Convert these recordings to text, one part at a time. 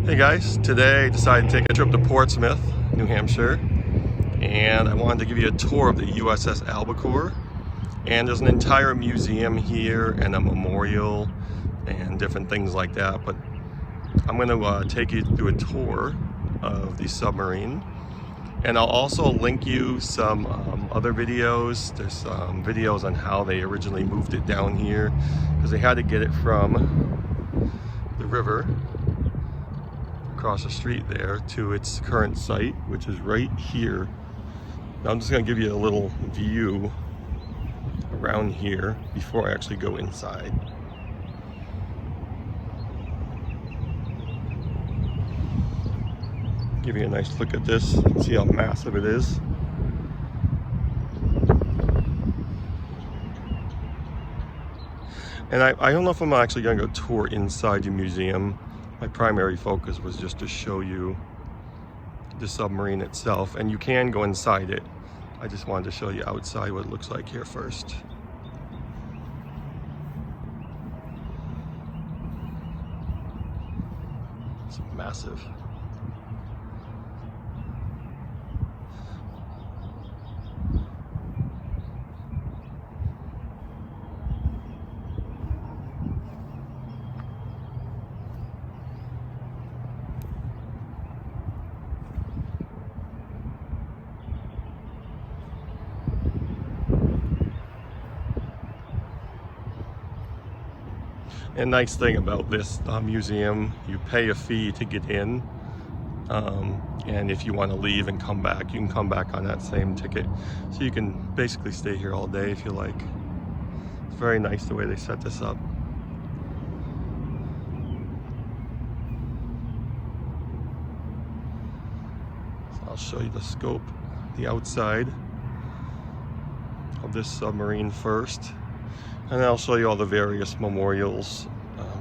Hey guys, today I decided to take a trip to Portsmouth, New Hampshire, and I wanted to give you a tour of the USS Albacore. And there's an entire museum here and a memorial and different things like that, but I'm going to take you through a tour of the submarine, and I'll also link you some other videos. There's some videos on how they originally moved it down here, because they had to get it from the river across the street there to its current site, which is right here. Now I'm just going to give you a little view around here before I actually go inside. Give you a nice look at this, see how massive it is. And I don't know if I'm actually going to go tour inside the museum. My primary focus was just to show you the submarine itself, and you can go inside it. I just wanted to show you outside what it looks like here first. It's massive. And nice thing about this museum, you pay a fee to get in, and if you want to leave and come back, you can come back on that same ticket. So you can basically stay here all day if you like. It's very nice the way they set this up. So I'll show you the scope, the outside of this submarine first. And I'll show you all the various memorials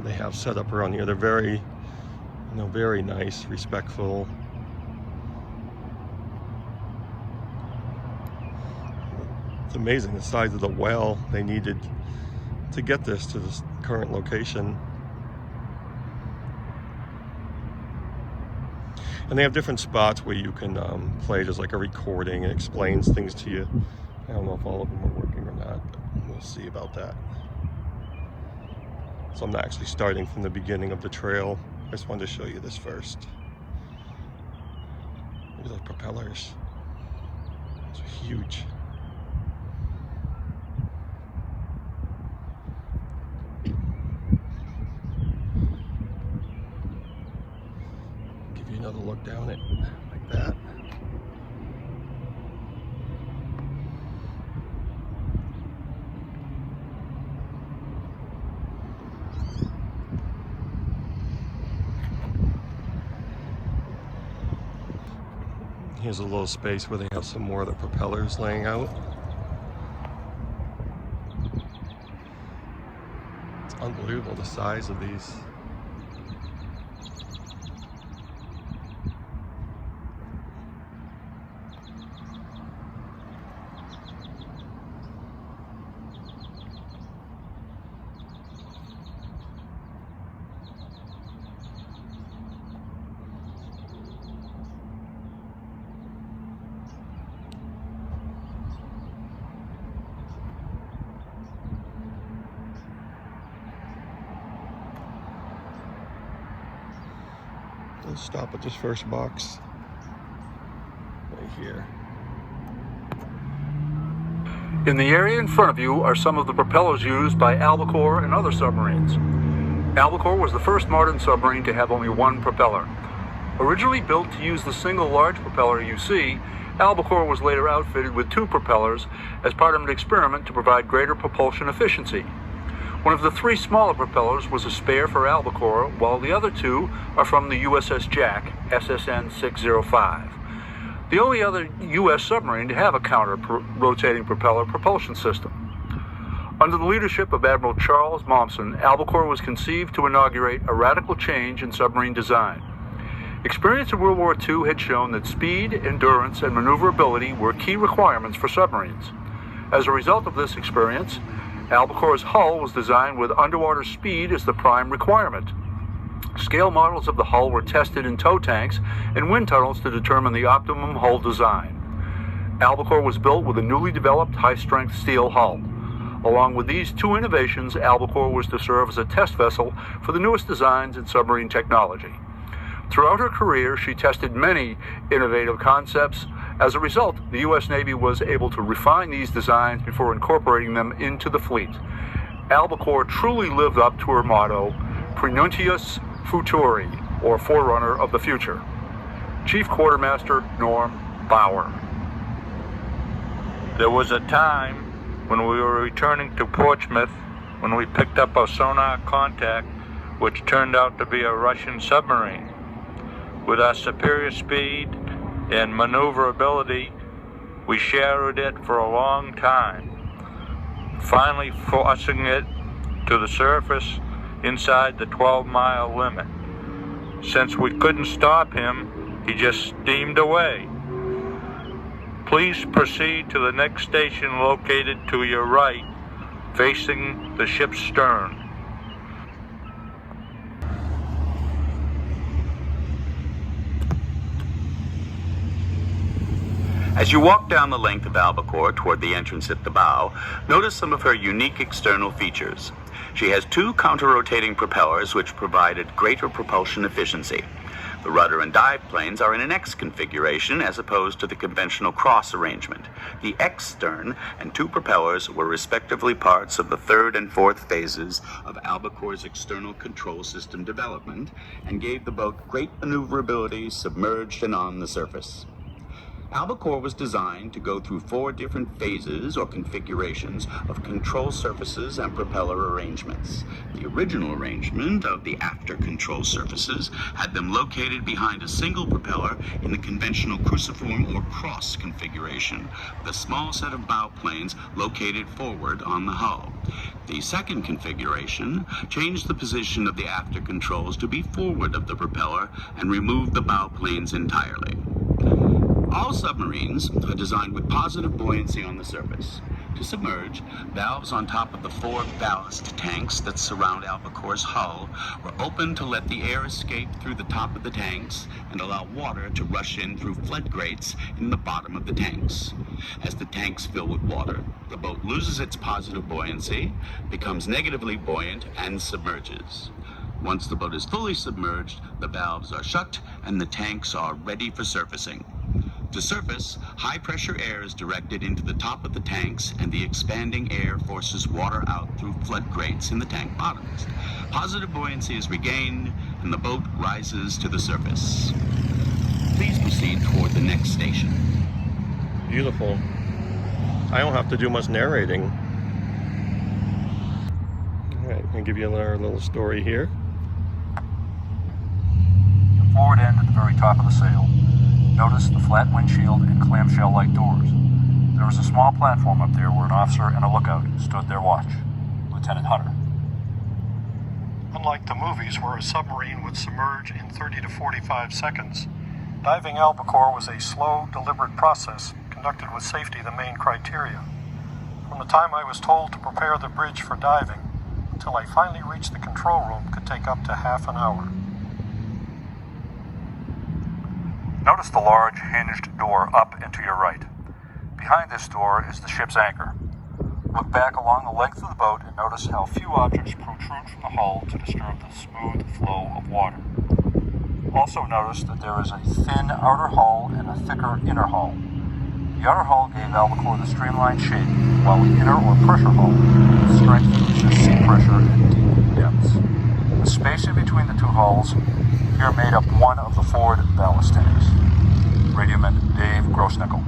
they have set up around here. They're very, very nice, respectful. It's amazing the size of the well they needed to get this to this current location. And they have different spots where you can play just like a recording. It explains things to you. I don't know if all of them are working or not, but we'll see about that. So I'm not actually starting from the beginning of the trail. I just wanted to show you this first. Look at those propellers. It's huge. Give you another look down it like that. Here's a little space where they have some more of the propellers laying out. It's unbelievable the size of these. Let's stop at this first box right here. In the area in front of you are some of the propellers used by Albacore and other submarines. Albacore was the first modern submarine to have only one propeller. Originally built to use the single large propeller you see, Albacore was later outfitted with two propellers as part of an experiment to provide greater propulsion efficiency. One of the three smaller propellers was a spare for Albacore, while the other two are from the USS Jack, SSN 605. The only other U.S. submarine to have a counter-rotating propeller propulsion system. Under the leadership of Admiral Charles Momsen, Albacore was conceived to inaugurate a radical change in submarine design. Experience in World War II had shown that speed, endurance, and maneuverability were key requirements for submarines. As a result of this experience, Albacore's hull was designed with underwater speed as the prime requirement. Scale models of the hull were tested in tow tanks and wind tunnels to determine the optimum hull design. Albacore was built with a newly developed high-strength steel hull. Along with these two innovations, Albacore was to serve as a test vessel for the newest designs in submarine technology. Throughout her career, she tested many innovative concepts. As a result, the U.S. Navy was able to refine these designs before incorporating them into the fleet. Albacore truly lived up to her motto, Prenuntius Futuri, or Forerunner of the Future. Chief Quartermaster Norm Bauer. There was a time when we were returning to Portsmouth when we picked up a sonar contact which turned out to be a Russian submarine. With our superior speed and maneuverability, we shadowed it for a long time, finally forcing it to the surface inside the 12-mile limit. Since we couldn't stop him, he just steamed away. Please proceed to the next station located to your right, facing the ship's stern. As you walk down the length of Albacore toward the entrance at the bow, notice some of her unique external features. She has two counter-rotating propellers which provided greater propulsion efficiency. The rudder and dive planes are in an X configuration as opposed to the conventional cross arrangement. The X stern and two propellers were respectively parts of the third and fourth phases of Albacore's external control system development and gave the boat great maneuverability submerged and on the surface. Albacore was designed to go through 4 different phases or configurations of control surfaces and propeller arrangements. The original arrangement of the after control surfaces had them located behind a single propeller in the conventional cruciform or cross configuration, with a small set of bow planes located forward on the hull. The second configuration changed the position of the after controls to be forward of the propeller and removed the bow planes entirely. All submarines are designed with positive buoyancy on the surface. To submerge, valves on top of the 4 ballast tanks that surround Albacore's hull were opened to let the air escape through the top of the tanks and allow water to rush in through flood grates in the bottom of the tanks. As the tanks fill with water, the boat loses its positive buoyancy, becomes negatively buoyant, and submerges. Once the boat is fully submerged, the valves are shut and the tanks are ready for surfacing. To surface, high-pressure air is directed into the top of the tanks, and the expanding air forces water out through flood grates in the tank bottoms. Positive buoyancy is regained, and the boat rises to the surface. Please proceed toward the next station. Beautiful. I don't have to do much narrating. All right, I'll give you another little story here. The forward end at the very top of the sail. Notice the flat windshield and clamshell-like doors. There was a small platform up there where an officer and a lookout stood their watch. Lieutenant Hunter. Unlike the movies where a submarine would submerge in 30 to 45 seconds, diving Albacore was a slow, deliberate process conducted with safety the main criteria. From the time I was told to prepare the bridge for diving until I finally reached the control room could take up to half an hour. Notice the large hinged door up and to your right. Behind this door is the ship's anchor. Look back along the length of the boat and notice how few objects protrude from the hull to disturb the smooth flow of water. Also notice that there is a thin outer hull and a thicker inner hull. The outer hull gave Albacore the streamlined shape, while the inner or pressure hull strengthened the sea pressure at deep depths. The space in between the two hulls here made up one of the forward ballast tanks. Radioman Dave Grossnickel.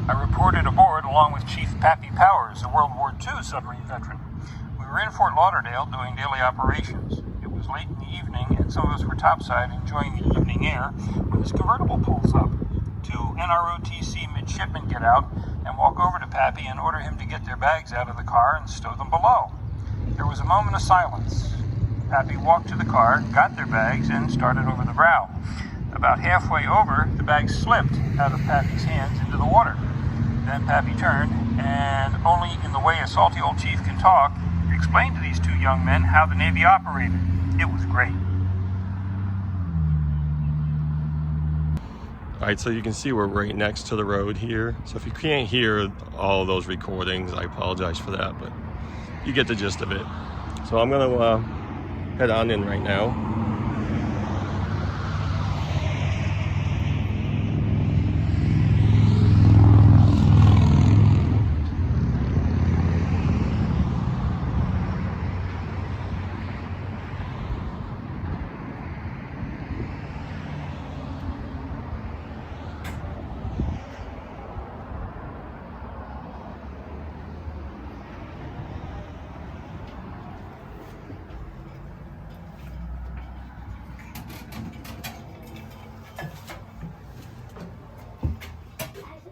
I reported aboard along with Chief Pappy Powers, a World War II submarine veteran. We were in Fort Lauderdale doing daily operations. It was late in the evening and some of us were topside enjoying the evening air when this convertible pulls up. 2 NROTC midshipmen get out and walk over to Pappy and order him to get their bags out of the car and stow them below. There was a moment of silence. Pappy walked to the car, got their bags, and started over the bow. About halfway over, the bags slipped out of Pappy's hands into the water. Then Pappy turned, and only in the way a salty old chief can talk, explained to these 2 young men how the Navy operated. It was great. All right, so you can see we're right next to the road here. So if you can't hear all of those recordings, I apologize for that, but you get the gist of it. So I'm gonna head on in right now.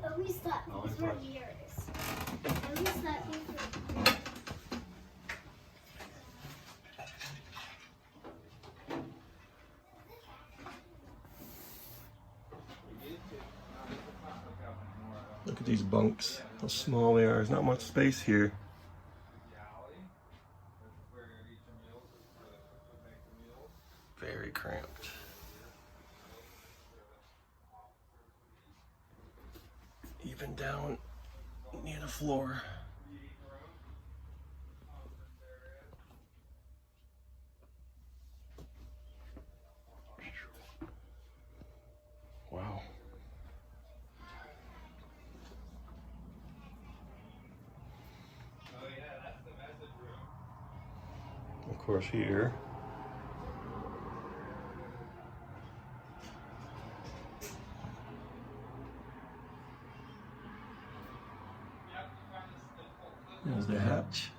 I always thought these were yours. I always thought these were yours. Look at these bunks, how small they are. There's not much space here. Very cramped. Even down near the floor. Wow. Of course, here. There's the hatch.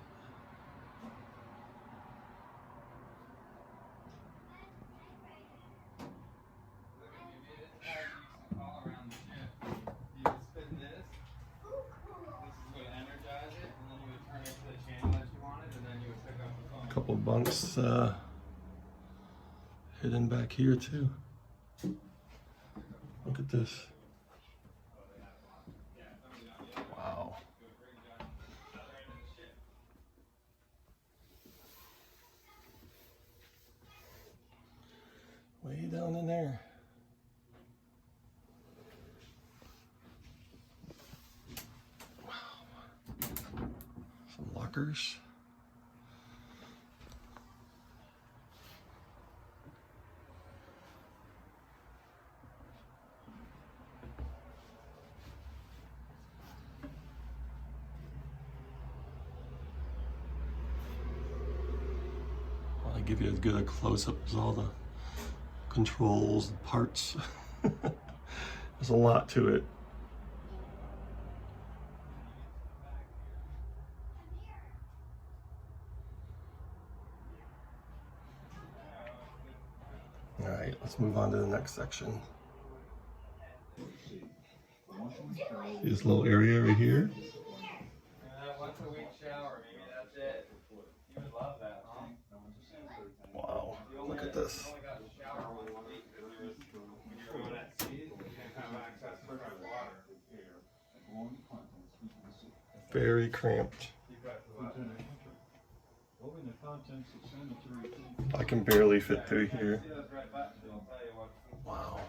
A couple bunks hidden back here too. Look at this. Wow. Way down in there. Wow. Some lockers. I'll give you as good a close-up as all the controls, parts. There's a lot to it. All right, let's move on to the next section. See this little area right here? Once a week shower, maybe that's it. You would love that, huh? Wow, look at this. Very cramped. I can barely fit through here. Wow.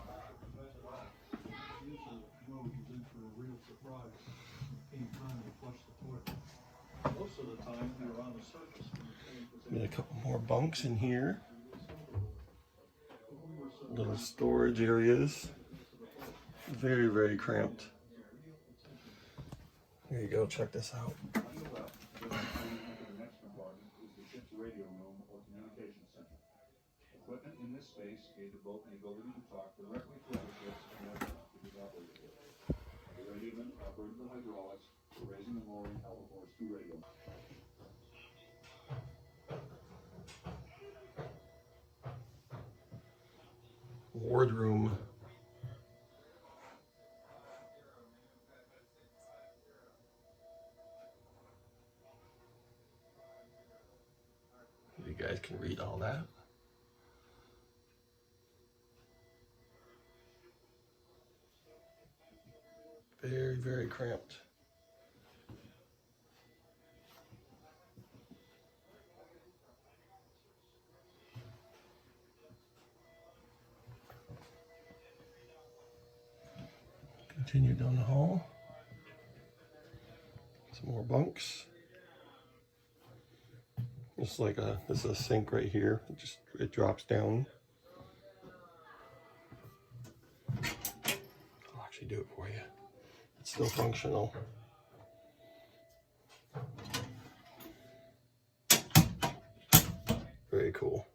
Got a couple more bunks in here. Little storage areas. Very, very cramped. Here you go, check this out. Equipment in this space gave the boat the ability to talk directly to other ships and their to the operator. The radioman operated the hydraulics for raising the mooring Albacore's 2 radio. Wardroom. You guys can read all that. Very, very cramped. Continue down the hall. Some more bunks. It's like this is a sink right here. It drops down. I'll actually do it for you. It's still functional. Very cool.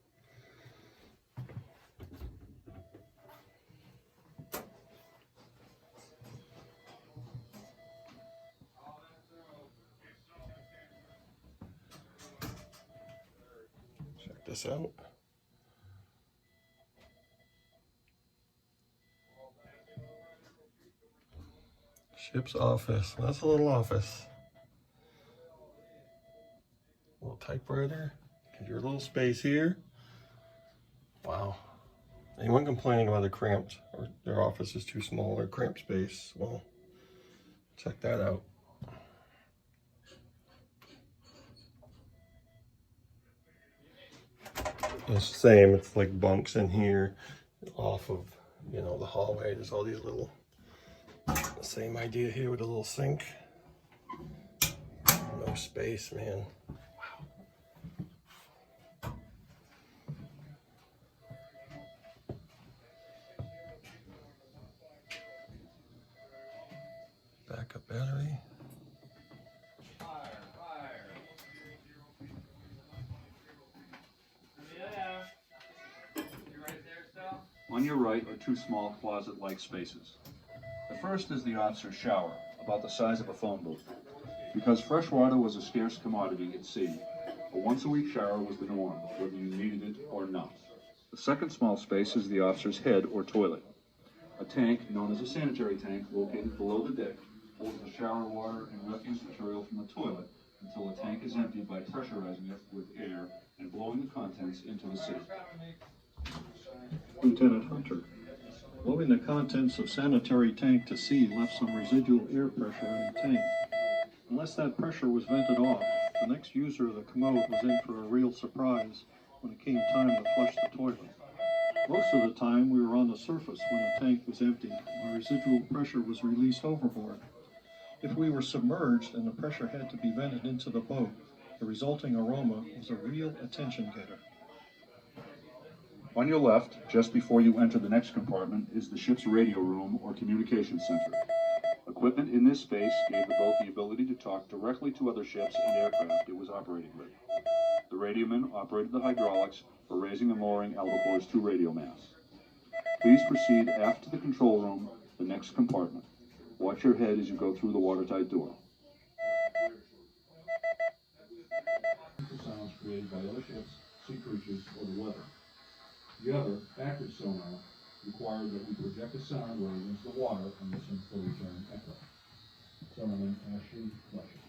Check this out. Ship's office. That's a little office. Little typewriter. Get your little space here. Wow. Anyone complaining about a cramped or their office is too small or cramped space? Well, check that out. It's the same. It's like bunks in here, off of the hallway. There's all these little. Same idea here with a little sink. No space, man. Wow. Backup battery. On your right are two small closet-like spaces. The first is the officer's shower, about the size of a phone booth. Because fresh water was a scarce commodity at sea, a once-a-week shower was the norm, whether you needed it or not. The second small space is the officer's head or toilet. A tank, known as a sanitary tank, located below the deck, holds the shower water and refuse material from the toilet until the tank is emptied by pressurizing it with air and blowing the contents into the sea. Lieutenant Hunter, blowing the contents of sanitary tank to sea left some residual air pressure in the tank. Unless that pressure was vented off, the next user of the commode was in for a real surprise when it came time to flush the toilet. Most of the time we were on the surface when the tank was empty and residual pressure was released overboard. If we were submerged and the pressure had to be vented into the boat, the resulting aroma was a real attention getter. On your left, just before you enter the next compartment, is the ship's radio room or communications center. Equipment in this space gave the boat the ability to talk directly to other ships and aircraft it was operating with. The radioman operated the hydraulics for raising and lowering Albacore's two radio masts. Please proceed aft to the control room, the next compartment. Watch your head as you go through the watertight door. Sounds created by other ships, sea creatures, or the weather. The other, active sonar, required that we project a sound wave into the water and listen for return echo. Sonarman Ashley Fletcher.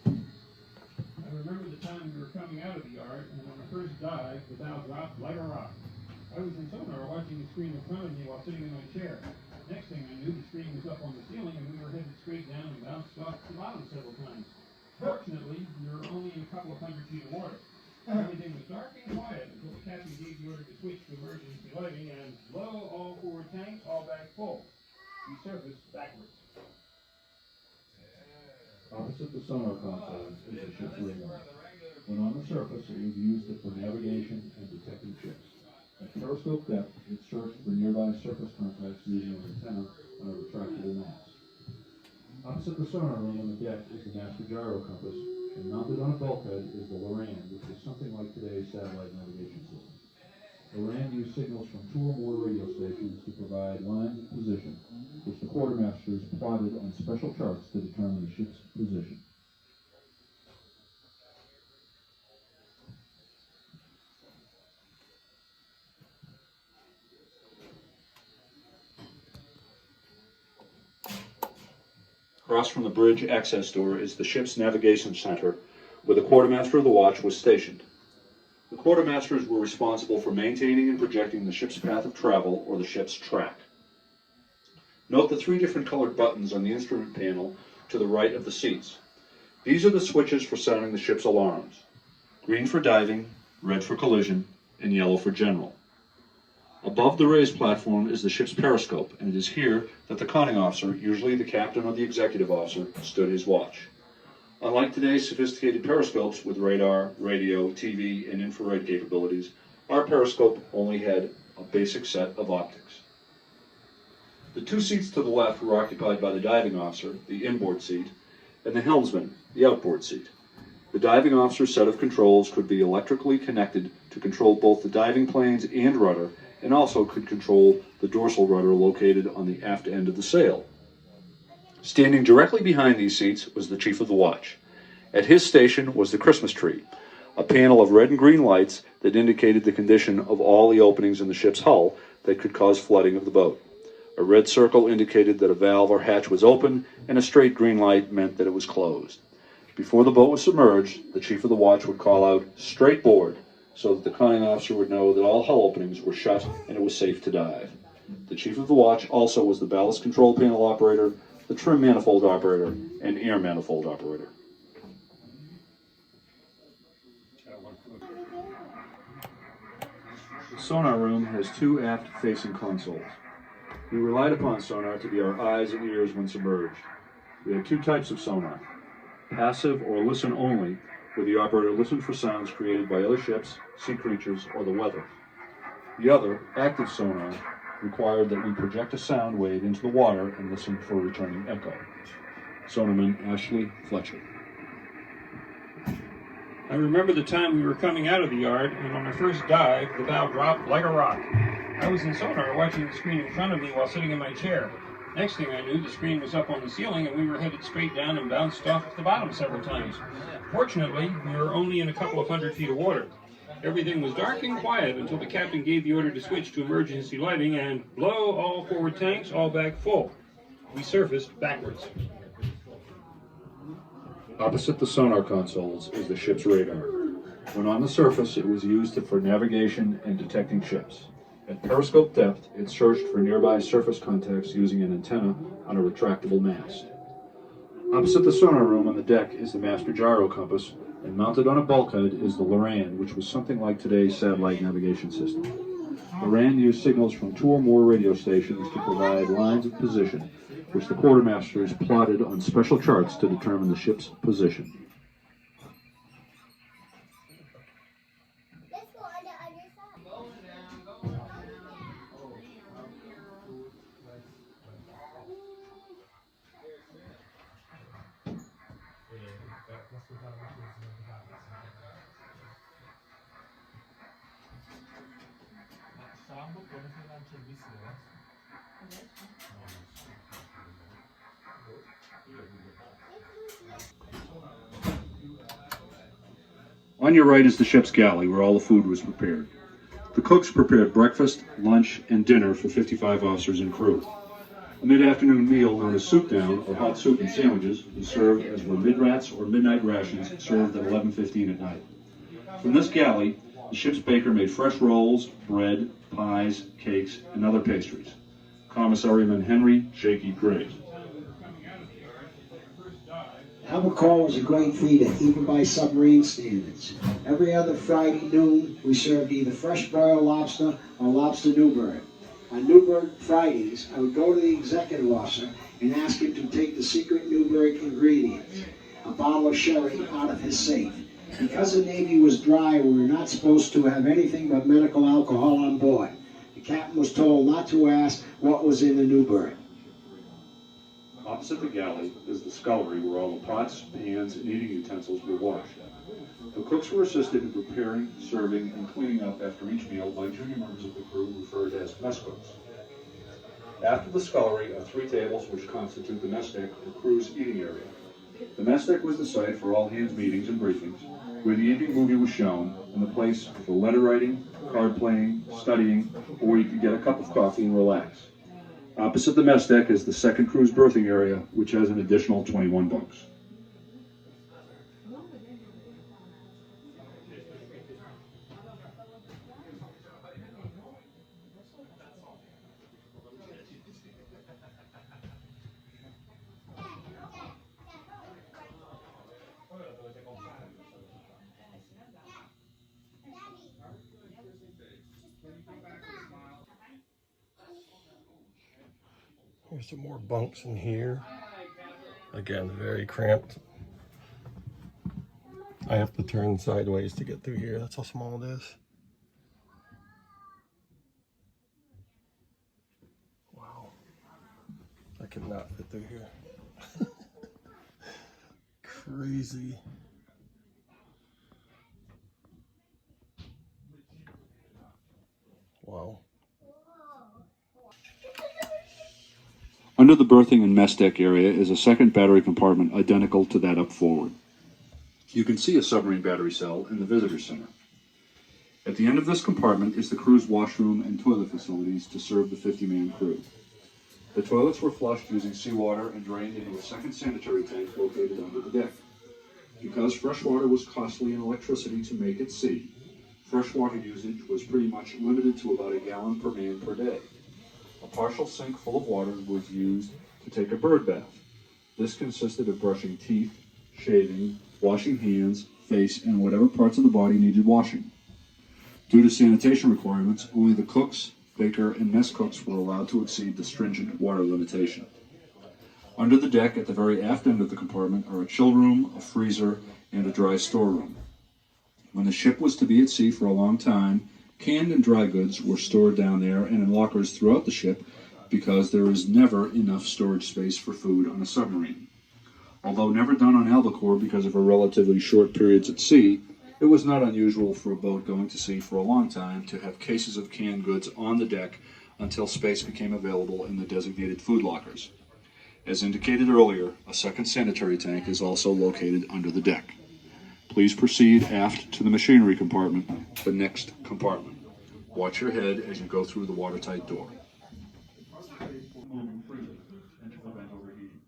I remember the time we were coming out of the yard, and on the first dive, the bow dropped like a rock. I was in sonar watching the screen in front of me while sitting in my chair. Next thing I knew, the screen was up on the ceiling, and we were headed straight down and bounced off the bottom several times. Fortunately, we were only in a couple of 100 feet of water. Everything was dark and quiet until the captain gave the order to switch to emergency lighting, and blow all forward tanks, all back full. We surfaced backwards. Opposite the sonar console is the ship's radar. When on the surface, it was used for navigation and detecting ships. At periscope depth, it searched for nearby surface contacts using an antenna on a retractable mast. Opposite the sonar room on the deck is the master gyro compass, and mounted on a bulkhead is the Loran, which is something like today's satellite navigation system. Loran used signals from two or more radio stations to provide line position, which the quartermasters plotted on special charts to determine the ship's position. Across from the bridge access door is the ship's navigation center, where the quartermaster of the watch was stationed. The quartermasters were responsible for maintaining and projecting the ship's path of travel, or the ship's track. Note the three different colored buttons on the instrument panel to the right of the seats. These are the switches for sounding the ship's alarms. Green for diving, red for collision, and yellow for general. A Above the raised platform is the ship's periscope, and it is here that the conning officer, usually the captain or the executive officer, stood his watch. Unlike today's sophisticated periscopes with radar, radio, TV, and infrared capabilities, our periscope only had a basic set of optics. The two seats to the left were occupied by the diving officer, the inboard seat, and the helmsman, the outboard seat. The diving officer's set of controls could be electrically connected to control both the diving planes and rudder, and also could control the dorsal rudder located on the aft end of the sail. Standing directly behind these seats was the chief of the watch. At his station was the Christmas tree, a panel of red and green lights that indicated the condition of all the openings in the ship's hull that could cause flooding of the boat. A red circle indicated that a valve or hatch was open, and a straight green light meant that it was closed. Before the boat was submerged, the chief of the watch would call out, "Straight board," so that the conning officer would know that all hull openings were shut and it was safe to dive. The chief of the watch also was the ballast control panel operator, the trim manifold operator, and air manifold operator. The sonar room has two aft-facing consoles. We relied upon sonar to be our eyes and ears when submerged. We had two types of sonar: passive or listen only, where the operator listened for sounds created by other ships, sea creatures, or the weather. The other, active sonar, required that we project a sound wave into the water and listen for a returning echo. Sonarman Ashley Fletcher. I remember the time we were coming out of the yard, and on my first dive, the bow dropped like a rock. I was in sonar watching the screen in front of me while sitting in my chair. Next thing I knew, the screen was up on the ceiling, and we were headed straight down and bounced off the bottom several times. Fortunately, we were only in a couple of 100 feet of water. Everything was dark and quiet until the captain gave the order to switch to emergency lighting and blow all forward tanks, all back full. We surfaced backwards. Opposite the sonar consoles is the ship's radar. When on the surface, it was used for navigation and detecting ships. At periscope depth, it searched for nearby surface contacts using an antenna on a retractable mast. Opposite the sonar room on the deck is the master gyro compass, and mounted on a bulkhead is the Loran, which was something like today's satellite navigation system. Loran used signals from two or more radio stations to provide lines of position, which the quartermasters plotted on special charts to determine the ship's position. On your right is the ship's galley, where all the food was prepared. The cooks prepared breakfast, lunch, and dinner for 55 officers and crew. A mid-afternoon meal known as soup down, or hot soup and sandwiches, was served as were mid-rats or midnight rations served at 11:15 at night. From this galley, the ship's baker made fresh rolls, bread, pies, cakes, and other pastries. Commissariman Henry Shaky Gray. Albacore was a great feeder, even by submarine standards. Every other Friday noon, we served either fresh boiled lobster or lobster Newburg. On Newburg Fridays, I would go to the executive officer and ask him to take the secret Newburg ingredients, a bottle of sherry, out of his safe. Because the Navy was dry, we were not supposed to have anything but medical alcohol on board. The captain was told not to ask what was in the Newburg. Opposite the galley is the scullery, where all the pots, pans, and eating utensils were washed. The cooks were assisted in preparing, serving, and cleaning up after each meal by junior members of the crew referred as mess cooks. After the scullery are three tables which constitute the mess deck, the crew's eating area. The mess deck was the site for all hands meetings and briefings, where the evening movie was shown, and the place for letter writing, card playing, studying, or where you could get a cup of coffee and relax. Opposite the mess deck is the second crew's berthing area, which has an additional 21 bunks. There's some more bunks in here. Again, very cramped. I have to turn sideways to get through here. That's how small it is. Wow. I cannot fit through here. Crazy. Wow. Under the berthing and mess deck area is a second battery compartment identical to that up forward. You can see a submarine battery cell in the visitor center. At the end of this compartment is the crew's washroom and toilet facilities to serve the 50-man crew. The toilets were flushed using seawater and drained into a second sanitary tank located under the deck. Because fresh water was costly in electricity to make at sea, freshwater usage was pretty much limited to about a gallon per man per day. A partial sink full of water was used to take a bird bath. This consisted of brushing teeth, shaving, washing hands, face, and whatever parts of the body needed washing. Due to sanitation requirements, only the cooks, baker, and mess cooks were allowed to exceed the stringent water limitation. Under the deck at the very aft end of the compartment are a chill room, a freezer, and a dry storeroom. When the ship was to be at sea for a long time, canned and dry goods were stored down there and in lockers throughout the ship because there is never enough storage space for food on a submarine. Although never done on Albacore because of her relatively short periods at sea, it was not unusual for a boat going to sea for a long time to have cases of canned goods on the deck until space became available in the designated food lockers. As indicated earlier, a second sanitary tank is also located under the deck. Please proceed aft to the machinery compartment, the next compartment. Watch your head as you go through the watertight door. Moving freely and to prevent overheating.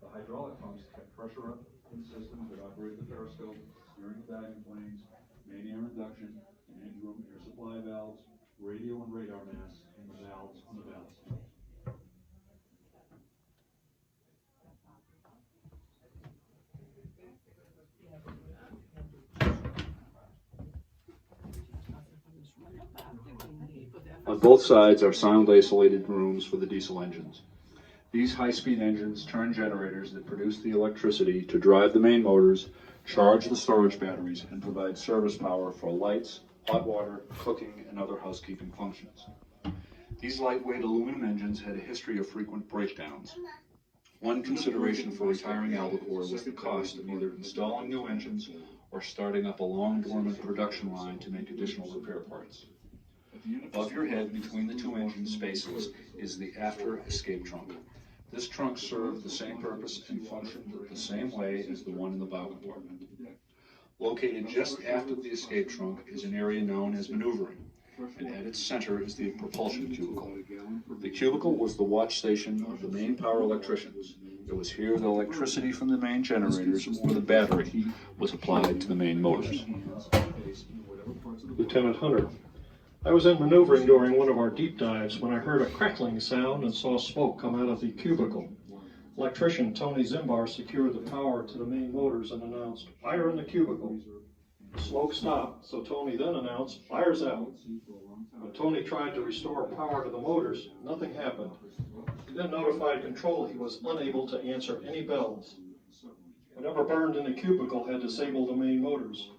The hydraulic pumps kept pressure up in systems that operate the periscope, steering the diving planes, main air induction, and engine room air supply valves, radio and radar masts, and the valves on the ballast tank. On both sides are sound isolated rooms for the diesel engines. These high-speed engines turn generators that produce the electricity to drive the main motors, charge the storage batteries, and provide service power for lights, hot water, cooking, and other housekeeping functions. These lightweight aluminum engines had a history of frequent breakdowns. One consideration for retiring Albacore was the cost of either installing new engines or starting up a long dormant production line to make additional repair parts. Above your head, between the two engine spaces, is the after escape trunk. This trunk served the same purpose and functioned the same way as the one in the bow compartment. Located just aft of the escape trunk is an area known as maneuvering, and at its center is the propulsion cubicle. The cubicle was the watch station of the main power electricians. It was here the electricity from the main generators or the battery was applied to the main motors. Lieutenant Hunter. I was in maneuvering during one of our deep dives when I heard a crackling sound and saw smoke come out of the cubicle. Electrician Tony Zimbar secured the power to the main motors and announced, "Fire in the cubicle." The smoke stopped, so Tony then announced, "Fire's out." When Tony tried to restore power to the motors, nothing happened. He then notified control he was unable to answer any bells. Whatever burned in the cubicle had disabled the main motors.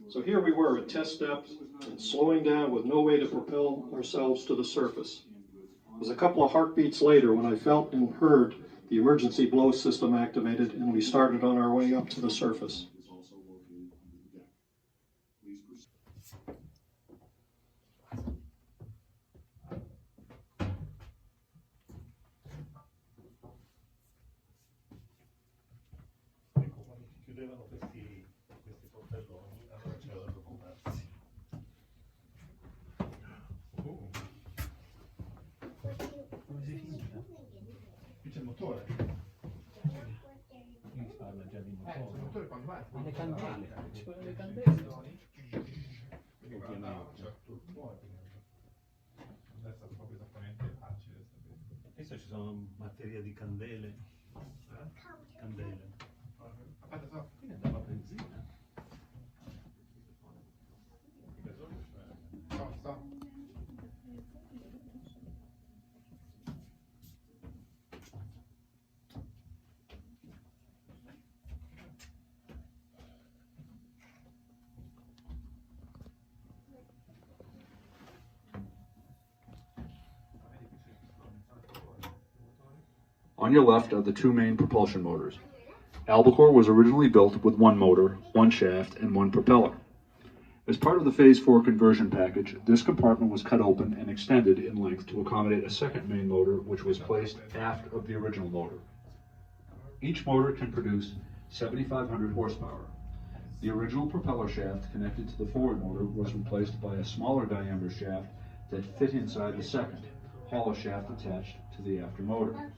So here we were at test depth and slowing down with no way to propel ourselves to the surface. It was a couple of heartbeats later when I felt and heard the emergency blow system activated and we started on our way up to the surface. C'è il motore. Si parla già di motore. Il motore quando va? Le candele. Ci vogliono le candele. Non è stato proprio esattamente facile sapere. Adesso ci sono batterie di candele. Candele. Aspetta, quindi andava a benzina. On your left are the two main propulsion motors. Albacore was originally built with one motor, one shaft, and one propeller. As part of the Phase 4 conversion package, this compartment was cut open and extended in length to accommodate a second main motor, which was placed aft of the original motor. Each motor can produce 7,500 horsepower. The original propeller shaft connected to the forward motor was replaced by a smaller diameter shaft that fit inside the second, hollow shaft attached to the after motor.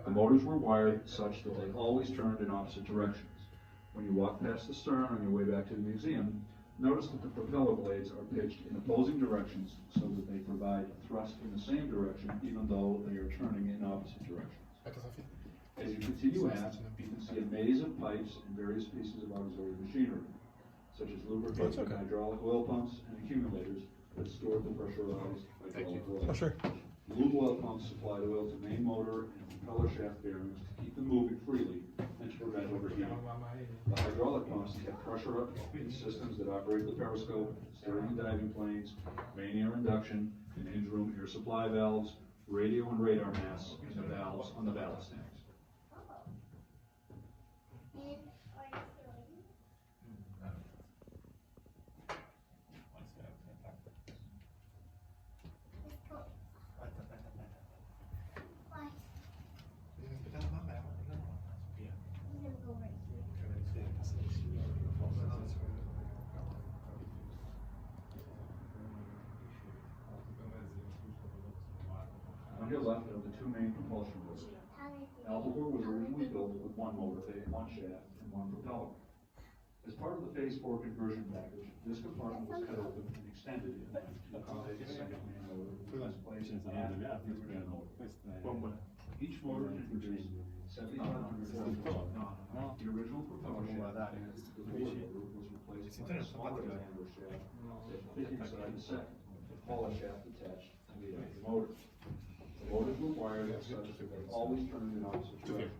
The motors were wired such that they always turned in opposite directions. When you walk past the stern on your way back to the museum, notice that the propeller blades are pitched in opposing directions so that they provide thrust in the same direction even though they are turning in opposite directions. As you continue aft, you can see a maze of pipes and various pieces of auxiliary machinery, such as lubricants and hydraulic oil pumps and accumulators that store the pressurized hydraulic oil. Sure. Lube oil pumps supplied oil to main motor and propeller shaft bearings to keep them moving freely and to prevent overheating. The hydraulic pumps kept pressure up in systems that operate the periscope, steering and diving planes, main air induction, and in-room air supply valves, radio and radar masts, and the valves on the ballast tanks. On your left are the two main propulsion motors. Albacore was originally built with one motor, one shaft, and one propeller. As part of the Phase 4 conversion package, this compartment was cut open and extended in length to accommodate a second main motor, which was placed aft of the original motor. Each motor can produce 7,500 horsepower. The original propeller shaft connected to the forward motor was replaced by a smaller diameter shaft that fit inside the second, with hollow shaft attached to the after motor. The motors were wired such that they always turned in opposite directions.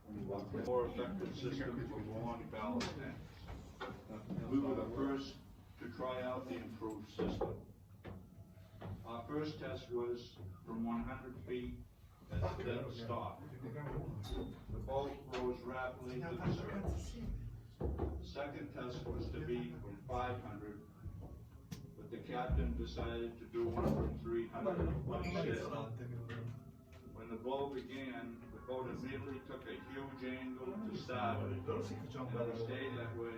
When you walk past More effective system for launch ballast tanks. We were the first to try out the improved system. Our first test was from 100 feet at the dead stop. The boat rose rapidly to the surface. The second test was to be from 500, but the captain decided to do one from 300 instead. When the blow began, the boat immediately took a huge angle to starboard, and we stayed that way